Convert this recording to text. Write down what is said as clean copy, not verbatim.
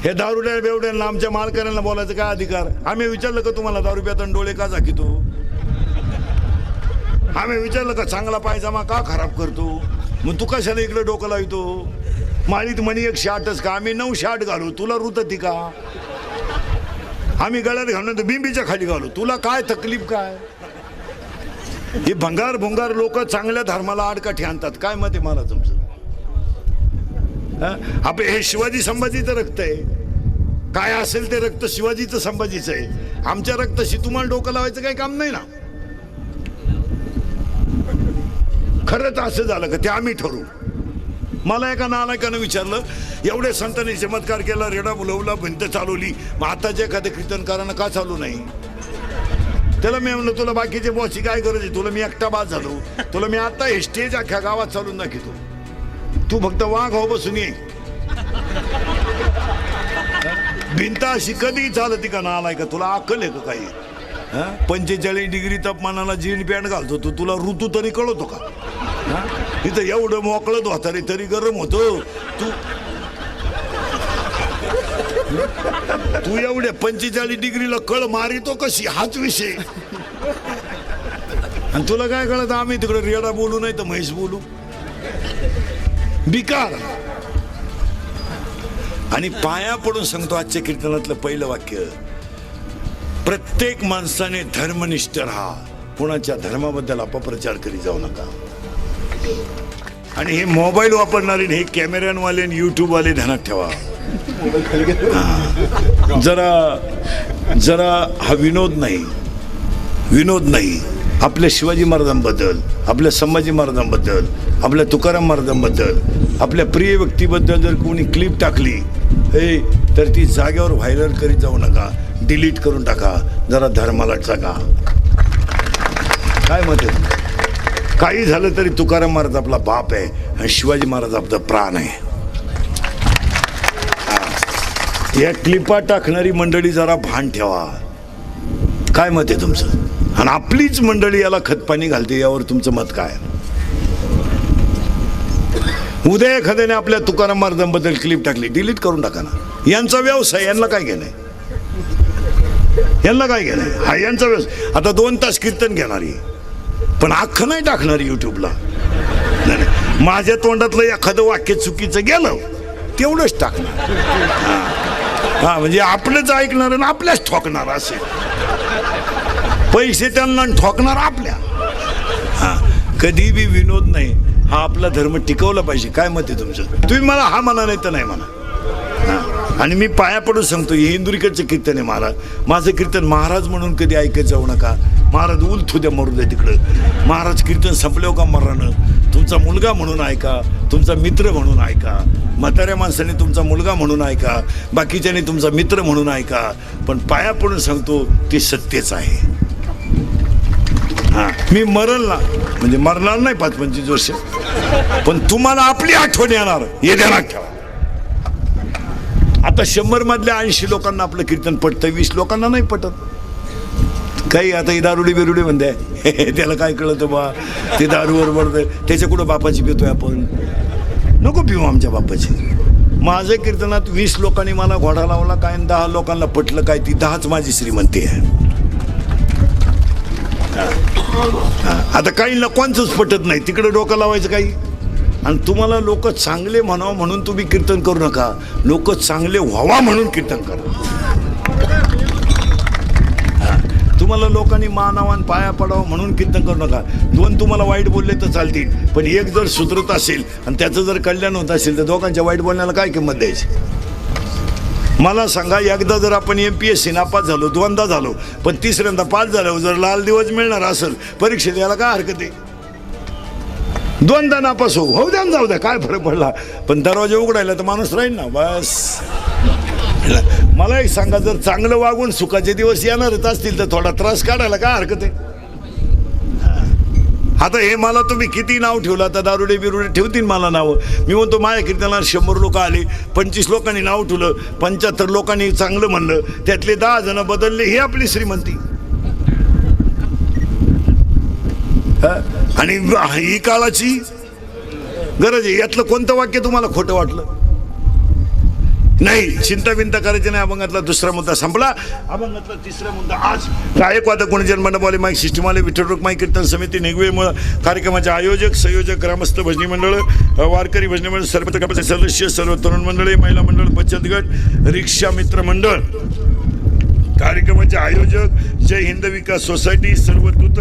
हे दारुड्या बेवड्यांना आमच्या मालकाऱ्यांना बोलायचं काय अधिकार? आम्ही विचारलं का तुम्हाला दारू पिताना डोळे का झाकीतो? आम्ही विचारलं का चांगला पायजामा का खराब करतो? मग तू कशाला इकडे डोकं लावतो? माळीत म्हणी 108च का? आम्ही 908 घालू, तुला रुतती का? आम्ही गळ्यात घालून तर बिंबीच्या खाली घालू, तुला काय तकलीफ काय? हे भंगार भुंगार लोक चांगल्या धर्माला आडकाठी आणतात. काय मत आहे मला तुमचं? आपले हे शिवाजी संभाजीचं रक्त आहे, काय असेल ते रक्त शिवाजीचं संभाजीचं आहे. आमच्या रक्ताशी तुम्हाला डोकं लावायचं काही काम नाही ना. खरंच असं झालं का ते आम्ही ठरवू. मला एका नालायकानं विचारलं, एवढे संतांनी चमत्कार केला, रेडा बुलवला, भिंत चालवली, मग आताच्या एखाद्या कीर्तनकारानं का चालू नाही? त्याला मी म्हणलं, तुला बाकीचे बॉसची काय गरज आहे? तुला मी एकटा बाद झालो, तुला मी आता हे स्टेज अख्ख्या गावात चालून दाखवतो, तू फक्त वाघ हो बसून ये. भिंत अशी कधी चालती का नालाय का? तुला अक्कल आहे का काही? 45 डिग्री तापमानाला जीन पॅन्ट घालतो तू, तुला ऋतू तरी कळतो का? इथं एवढं मोकळत होता रे तरी गरम होतो. तू एवढ्या 45 डिग्रीला कळ मारितो कशी? हाच विषय. आणि तुला काय कळत? आम्ही तिकडे रेडा बोलू नाही तर म्हैस बोलू. बिकार. आणि पाया पडून सांगतो आजच्या कीर्तनातलं पहिलं वाक्य, प्रत्येक माणसाने धर्मनिष्ठ राहा, कुणाच्या धर्माबद्दल अपप्रचार करी जाऊ नका. आणि हे मोबाईल वापरणारे, हे कॅमेऱ्यानवाले, युट्यूबवाले ध्यानात ठेवा. जरा हा विनोद नाही. आपल्या शिवाजी महाराजांबद्दल, आपल्या संभाजी महाराजांबद्दल, आपल्या तुकाराम महाराजांबद्दल, आपल्या प्रिय व्यक्तीबद्दल जर कोणी क्लिप टाकली तर ती जागेवर व्हायरल करीत जाऊ नका, डिलीट करून टाका. जरा धर्माला जगा. काय मत आहे? काही झालं तरी तुकाराम महाराज आपला बाप आहे आणि शिवाजी महाराज आपला प्राण आहे. या क्लिपा टाकणारी मंडळी जरा भान ठेवा. काय मत आहे तुमचं? आणि आपलीच मंडळी याला खतपाणी घालते, यावर तुमचं मत काय? उद्या एखाद्याने आपल्या तुकाराम महाराजांबद्दल क्लिप टाकली, डिलीट करून टाका ना. यांचा व्यवसाय, यांना काय घेणं? हा यांचा व्यवसाय. आता 2 तास कीर्तन घेणारी, पण अख्खं नाही टाकणार युट्यूबला. नाही, माझ्या तोंडातलं एखादं वाक्य चुकीचं गेलं तेवढंच टाकणार. हा म्हणजे आपलंच ऐकणार आणि आपल्याच ठोकणार. असे पैसे त्यांना ठोकणार आपल्या. हा, कधी बी विनोद नाही. हा आपला धर्म टिकवला पाहिजे. काय मत आहे तुमचं? तुम्ही मला हा म्हणा नाही तर नाही म्हणा. आणि मी पाया पडून सांगतो, हे इंदुरीकडचं कीर्तन आहे महाराज. माझं कीर्तन महाराज म्हणून कधी ऐकत जाऊ नका. महाराज उलथू द्या, मरू द्या तिकडं. महाराज कीर्तन संपल्यावर का मरानं तुमचा मुलगा म्हणून ऐका, तुमचा मित्र म्हणून ऐका. म्हाताऱ्या माणसाने तुमचा मुलगा म्हणून ऐका, बाकीच्याने तुमचा मित्र म्हणून ऐका. पण पाया पडून सांगतो, ते सत्यच आहे. मी मरल ना, म्हणजे मरणार नाही 5-25 वर्ष, पण तुम्हाला आपली आठवण येणार, हे ध्यानात ठेवा. आता 100 मधल्या 80 लोकांना आपलं कीर्तन पटतं, 20 लोकांना नाही पटत. काही आता ही दारुडी बिरुडी म्हणते, त्याला काय कळतं बा? ते दारूवर पडतं, त्याच्या कुठं बापाची पितोय आपण? नको पिऊ आमच्या बापाची. माझ्या कीर्तनात 20 लोकांनी मला घोडा लावला काय, 10 लोकांना पटलं काय, ती 10च माझी श्रीमंती आहे. आता काही लोकांचंच पटत नाही, तिकडे डोकं लावायचं काही. आणि तुम्हाला लोक चांगले म्हणावं म्हणून तुम्ही कीर्तन करू नका, लोक चांगले व्हावा म्हणून कीर्तन करा. तुम्हाला लोकांनी मानावान पाया पडावं म्हणून कीर्तन करू नका. 2 तुम्हाला वाईट बोलले तर चालतील, पण एक जर सुधरत असेल आणि त्याचं जर कल्याण होत असेल तर दोघांच्या वाईट बोलण्याला काय किंमत द्यायची? मला सांगा, एकदा जर आपण MPSC नापास झालो, 2दा झालो, पण 3ऱ्यांदा पास झाल्यावर जर लाल दिवस मिळणार असेल परीक्षेत, याला काय हरकत आहे? 2दा नापास होऊ द्या, जाऊ द्या, काय फरक पडला? पण दरवाजा उघडायला तर माणूस राहील ना, बस. मला एक सांगा, जर चांगलं वागून सुखाचे दिवस येणारच असतील तर थोडा त्रास काढायला काय हरकत आहे? आता हे मला तुम्ही किती नाव ठेवलं, आता दारुडे बिरुडे ठेवतील मला नाव. मी म्हणतो माझ्या कीर्तनाला 100 लोक आले, 25 लोकांनी नाव ठेवलं, 75 लोकांनी चांगलं म्हणलं, त्यातले 10 जण बदलले, ही आपली श्रीमंती. आणि ही काळाची गरज आहे. यातलं कोणतं वाक्य तुम्हाला खोटं वाटलं? नाही, चिंता बिंता करायची नाही. अभंगातला दुसरा मुद्दा संपला. अभंगातला तिसरा मुद्दा आज गायक वादक गुणजन मंडपवाले माईक सिस्टीमवाले विठ्ठल माईक कीर्तन समिती निगवेमुळे कार्यक्रमाचे आयोजक संयोजक ग्रामस्थ भजनी मंडळ वारकरी भजनी मंडळ सर्व सदस्य सर्व तरुण मंडळी महिला मंडळ बचत गट रिक्षा मित्र मंडळ कार्यक्रमाचे आयोजक जय हिंद विकास सोसायटी सर्व दूत